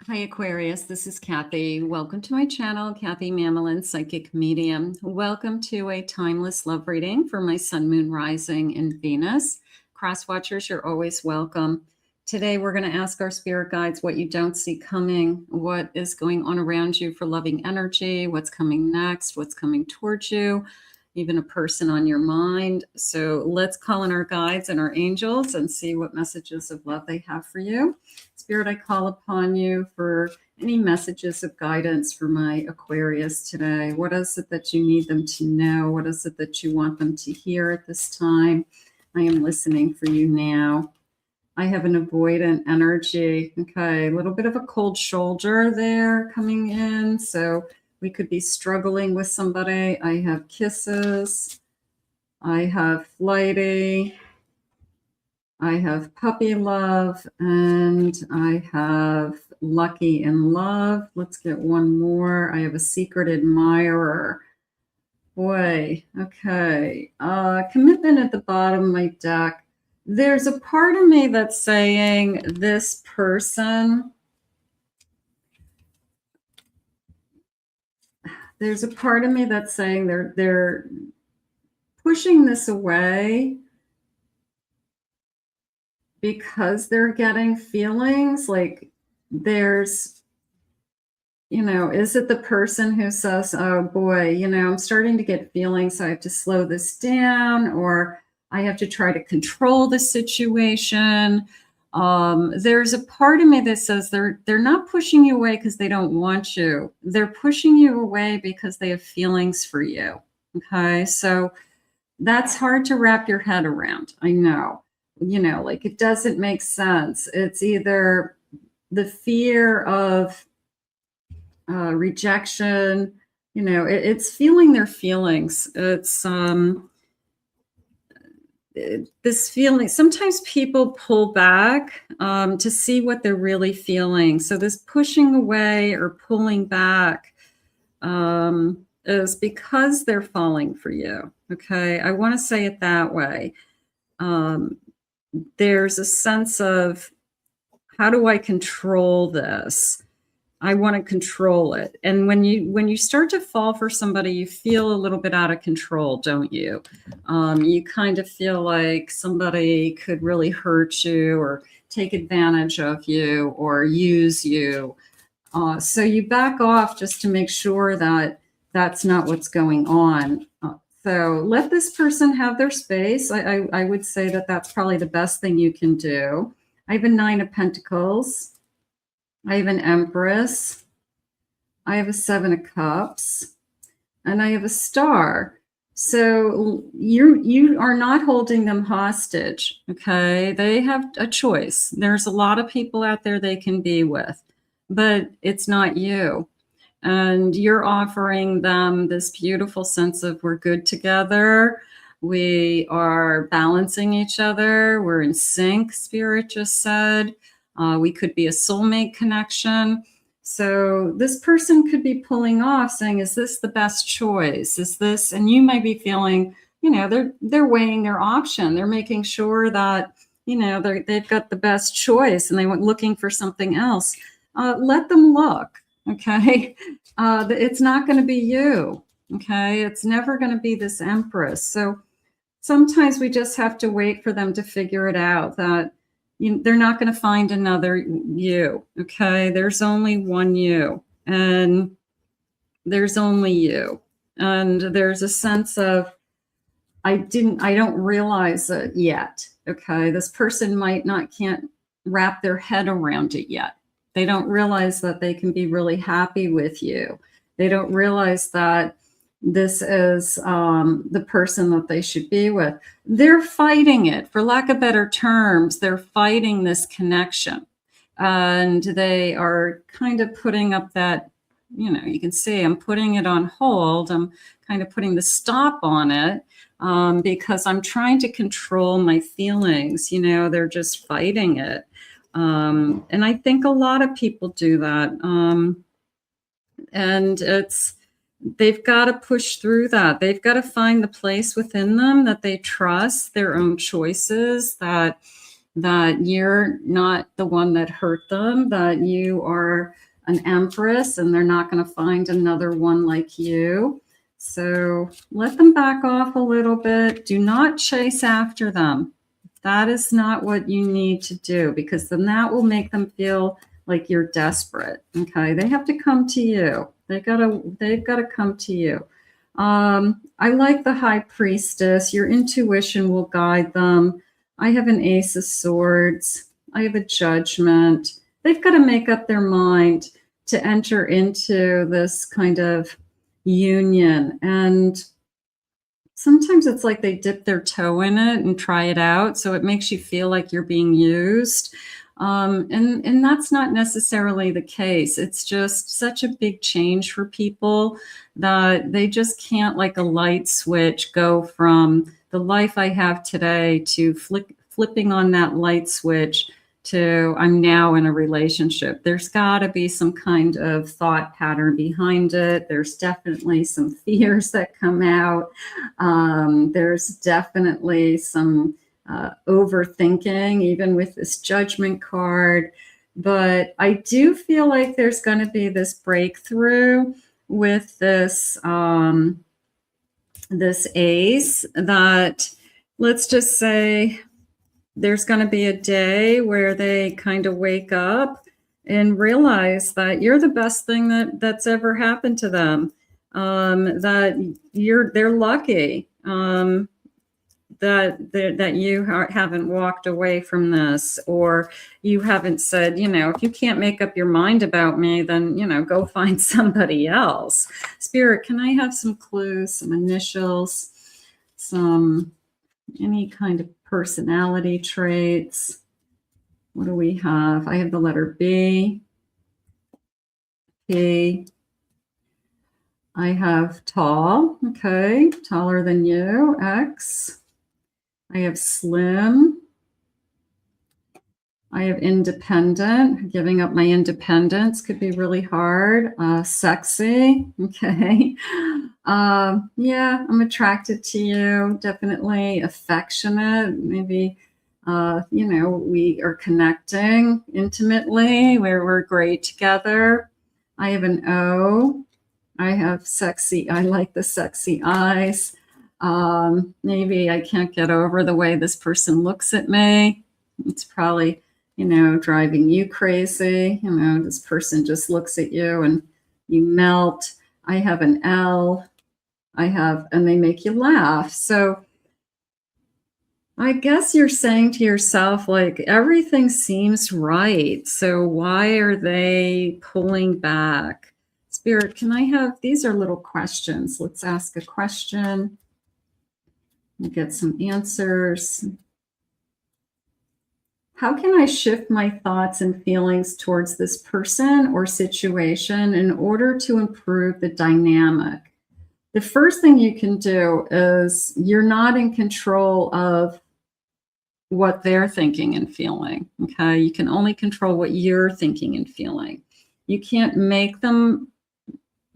Hi Aquarius, this is Kathy. Welcome to my channel, Kathy Mamelin, Psychic Medium. Welcome to a timeless love reading for my Sun, Moon, Rising, and Venus. Cross watchers, you're always welcome. Today we're going to ask our spirit guides what you don't see coming, what is going on around you for loving energy, what's coming next, what's coming towards you, even a person on your mind. So let's call in our guides and our angels and see what messages of love they have for you. Spirit, I call upon you for any messages of guidance for my Aquarius today. What is it that you need them to know? What is it that you want them to hear at this time? I am listening for you now. I have an avoidant energy. Okay, a little bit of a cold shoulder there coming in. So we could be struggling with somebody. I have kisses. I have flighty. I have puppy love, and I have lucky in love. Let's get one more. I have a secret admirer. Boy, okay. Commitment at the bottom of my deck. There's a part of me that's saying this person. There's a part of me that's saying they're pushing this away because they're getting feelings. Like there's, is it the person who says, oh boy, I'm starting to get feelings, so I have to slow this down, or I have to try to control the situation. There's a part of me that says they're not pushing you away because they don't want you. They're pushing you away because they have feelings for you. Okay, so that's hard to wrap your head around. I know. Like it doesn't make sense. It's either the fear of rejection, it's feeling their feelings. It's this feeling. Sometimes people pull back to see what they're really feeling. So this pushing away or pulling back is because they're falling for you. Okay, I want to say it that way. There's a sense of, how do I control this? I want to control it. And when you start to fall for somebody, you feel a little bit out of control, don't you? You kind of feel like somebody could really hurt you or take advantage of you or use you. So you back off just to make sure that that's not what's going on. So let this person have their space. I would say that that's probably the best thing you can do. I have a 9 of Pentacles. I have an Empress. I have a 7 of Cups. And I have a Star. So you are not holding them hostage, okay? They have a choice. There's a lot of people out there they can be with, but it's not you. And you're offering them this beautiful sense of we're good together. We are balancing each other. We're in sync, Spirit just said. We could be a soulmate connection. So this person could be pulling off saying, is this the best choice? Is this, and you might be feeling, they're weighing their option. They're making sure that, they've got the best choice and they went looking for something else. Let them look. Okay, it's not going to be you. Okay, it's never going to be this Empress. So sometimes we just have to wait for them to figure it out that they're not going to find another you. Okay, there's only one you, and there's only you. And there's a sense of, I don't realize it yet. Okay, this person can't wrap their head around it yet. They don't realize that they can be really happy with you. They don't realize that this is the person that they should be with. They're fighting it, for lack of better terms. They're fighting this connection. And they are kind of putting up that, you can see I'm putting it on hold. I'm kind of putting the stop on it because I'm trying to control my feelings. They're just fighting it. And I think a lot of people do that. And they've got to push through that. They've got to find the place within them that they trust their own choices, that that you're not the one that hurt them, that you are an empress and they're not going to find another one like you. So let them back off a little bit. Do not chase after them. That is not what you need to do, because then that will make them feel like you're desperate. Okay, they have to come to you. They've got to come to you. I like the High Priestess. Your intuition will guide them. I have an Ace of Swords. I have a Judgment. They've got to make up their mind to enter into this kind of union. And sometimes it's like they dip their toe in it and try it out. So it makes you feel like you're being used. And that's not necessarily the case. It's just such a big change for people that they just can't, like a light switch, go from the life I have today to flipping on that light switch to I'm now in a relationship. There's got to be some kind of thought pattern behind it. There's definitely some fears that come out. There's definitely some overthinking, even with this Judgment card. But I do feel like there's going to be this breakthrough with this this Ace, that, let's just say, there's going to be a day where they kind of wake up and realize that you're the best thing that's ever happened to them. That they're lucky that you haven't walked away from this, or you haven't said, if you can't make up your mind about me, then, go find somebody else. Spirit, can I have some clues, some initials, any kind of personality traits? What do we have? I have the letter B, P. I have tall, okay, taller than you, X. I have slim. I have independent. Giving up my independence could be really hard. Sexy, okay. Yeah, I'm attracted to you. Definitely affectionate. Maybe, we are connecting intimately, where we're great together. I have an O. I have sexy. I like the sexy eyes. Maybe I can't get over the way this person looks at me. It's probably, driving you crazy. This person just looks at you and you melt. I have an Elle. And they make you laugh. So I guess you're saying to yourself, like, everything seems right. So why are they pulling back? Spirit, can I have, these are little questions. Let's ask a question and get some answers. How can I shift my thoughts and feelings towards this person or situation in order to improve the dynamic? The first thing you can do is, you're not in control of what they're thinking and feeling, okay? You can only control what you're thinking and feeling. You can't make them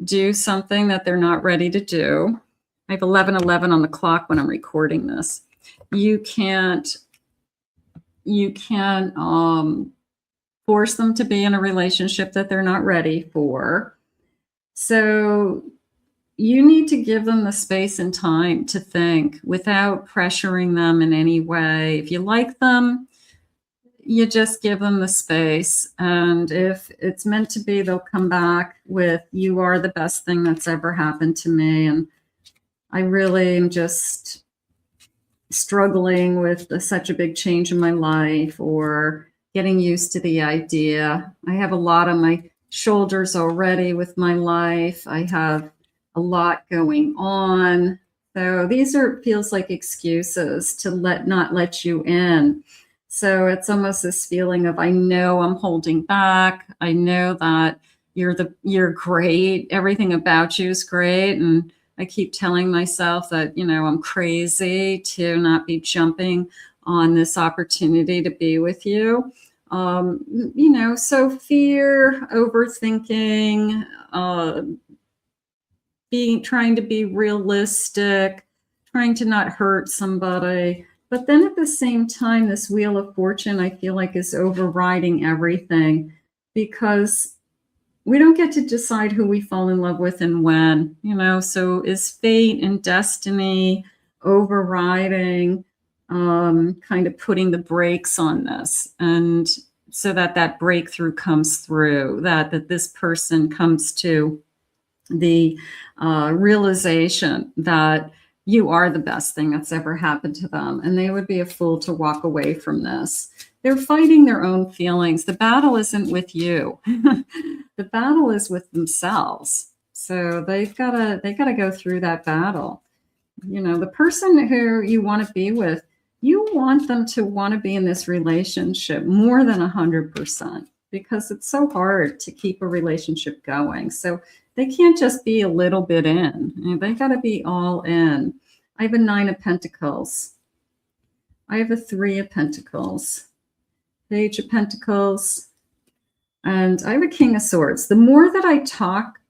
do something that they're not ready to do. I have 11:11 on the clock when I'm recording this. You can force them to be in a relationship that they're not ready for. So you need to give them the space and time to think without pressuring them in any way. If you like them, you just give them the space. And if it's meant to be, they'll come back with, you are the best thing that's ever happened to me. And I really am just struggling with such a big change in my life, or getting used to the idea. I have a lot on my shoulders already with my life. I have a lot going on. So these feels like excuses to not let you in. So it's almost this feeling of, I know I'm holding back. I know that you're great. Everything about you is great. And I keep telling myself that, I'm crazy to not be jumping on this opportunity to be with you. So fear, overthinking, trying to be realistic, trying to not hurt somebody. But then at the same time, this Wheel of Fortune, I feel like, is overriding everything, because we don't get to decide who we fall in love with and when, you know. So is fate and destiny overriding, kind of putting the brakes on this, and so that that breakthrough comes through, that this person comes to the realization that you are the best thing that's ever happened to them, and they would be a fool to walk away from this. They're fighting their own feelings. The battle isn't with you. The battle is with themselves. So they've gotta go through that battle. You know, the person who you want to be with, you want them to want to be in this relationship more than 100%, because it's so hard to keep a relationship going. So they can't just be a little bit in. You know, they got to be all in. I have a 9 of Pentacles. I have a 3 of Pentacles, Page of Pentacles, and I have a King of Swords. The more that I talk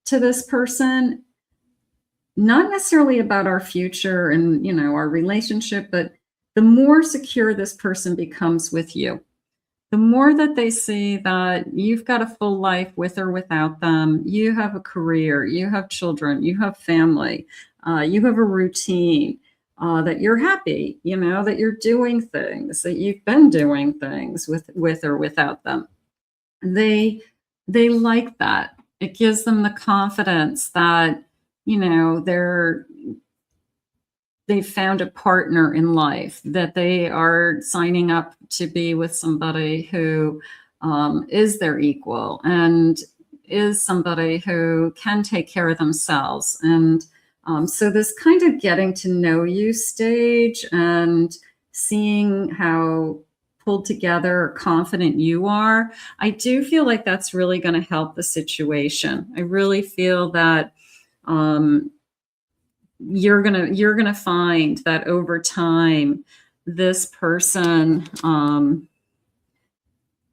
to this person, not necessarily about our future and, you know, our relationship, but the more secure this person becomes with you, the more that they see that you've got a full life with or without them. You have a career, you have children, you have family, you have a routine, that you're happy, you know, that you're doing things, that you've been doing things with or without them. They like that. It gives them the confidence that, you know, they've found a partner in life, that they are signing up to be with somebody who is their equal and is somebody who can take care of themselves. And so this kind of getting to know you stage and seeing how pulled together or confident you are, I do feel like that's really going to help the situation. I really feel that you're gonna find that over time, this person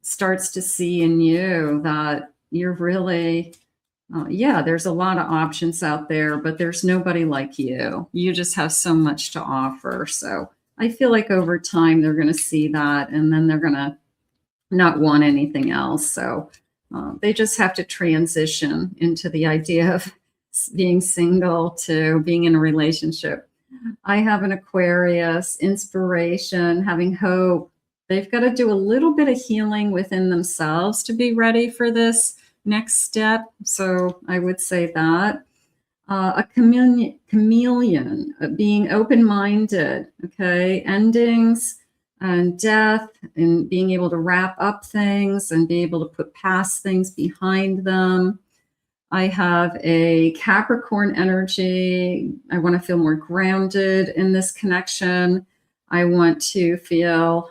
starts to see in you that you're really, yeah, there's a lot of options out there, but there's nobody like you. You just have so much to offer. So I feel like over time they're going to see that, and then they're going to not want anything else. So they just have to transition into the idea of being single to being in a relationship. I have an Aquarius, inspiration, having hope. They've got to do a little bit of healing within themselves to be ready for this next step. So I would say that. A chameleon, being open-minded, okay, endings and death, and being able to wrap up things and be able to put past things behind them. I have a Capricorn energy. I want to feel more grounded in this connection. I want to feel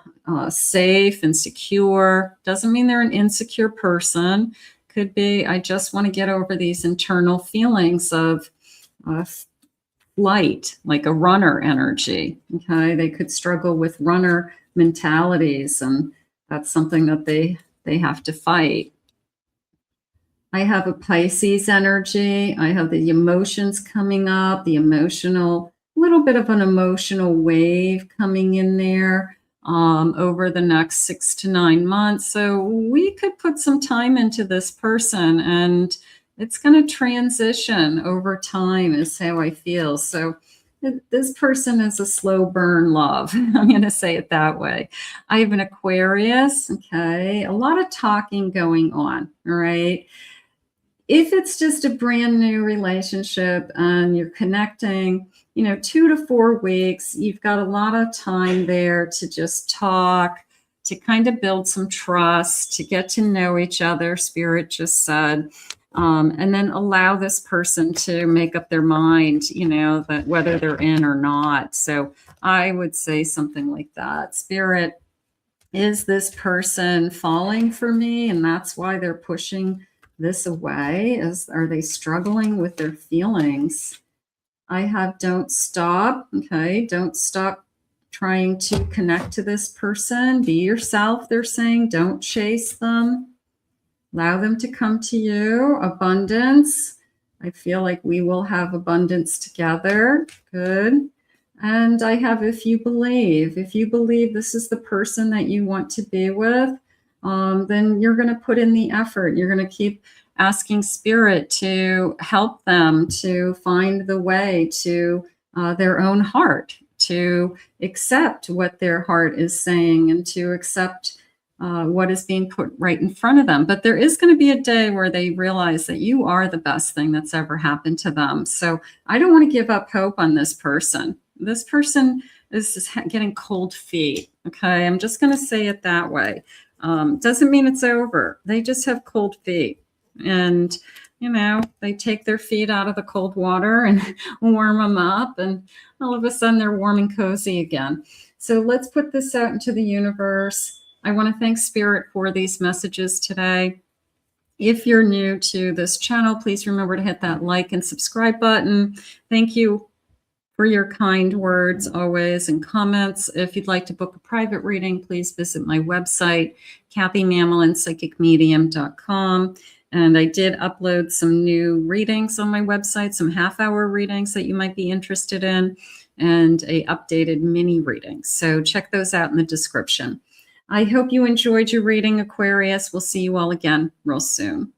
safe and secure. Doesn't mean they're an insecure person. Could be, I just want to get over these internal feelings of flight, like a runner energy. Okay, they could struggle with runner mentalities, and that's something that they have to fight. I have a Pisces energy. I have the emotions coming up, the emotional, little bit of an emotional wave coming in there over the next 6 to 9 months. So we could put some time into this person, and it's going to transition over time is how I feel. So this person is a slow burn love. I'm going to say it that way. I have an Aquarius. Okay. A lot of talking going on. All right. If it's just a brand new relationship and you're connecting, you know, 2 to 4 weeks, you've got a lot of time there to just talk, to kind of build some trust, to get to know each other, Spirit just said, and then allow this person to make up their mind, you know, that whether they're in or not. So I would say something like that. Spirit, is this person falling for me? And that's why they're pushing this away. Are they struggling with their feelings? I have don't stop. Okay, don't stop trying to connect to this person. Be yourself, they're saying. Don't chase them. Allow them to come to you. Abundance. I feel like we will have abundance together. Good. And I have if you believe this is the person that you want to be with, then you're going to put in the effort. You're going to keep asking spirit to help them to find the way to their own heart, to accept what their heart is saying and to accept what is being put right in front of them. But there is going to be a day where they realize that you are the best thing that's ever happened to them. So I don't want to give up hope on this person. This person is just getting cold feet. Okay, I'm just going to say it that way. Doesn't mean it's over. They just have cold feet. And, you know, they take their feet out of the cold water and warm them up. And all of a sudden they're warm and cozy again. So let's put this out into the universe. I want to thank Spirit for these messages today. If you're new to this channel, please remember to hit that like and subscribe button. Thank you for your kind words always and comments. If you'd like to book a private reading, please visit my website, KathyMamelinPsychicMedium.com. And I did upload some new readings on my website, some half-hour readings that you might be interested in, and a updated mini reading. So check those out in the description. I hope you enjoyed your reading, Aquarius. We'll see you all again real soon.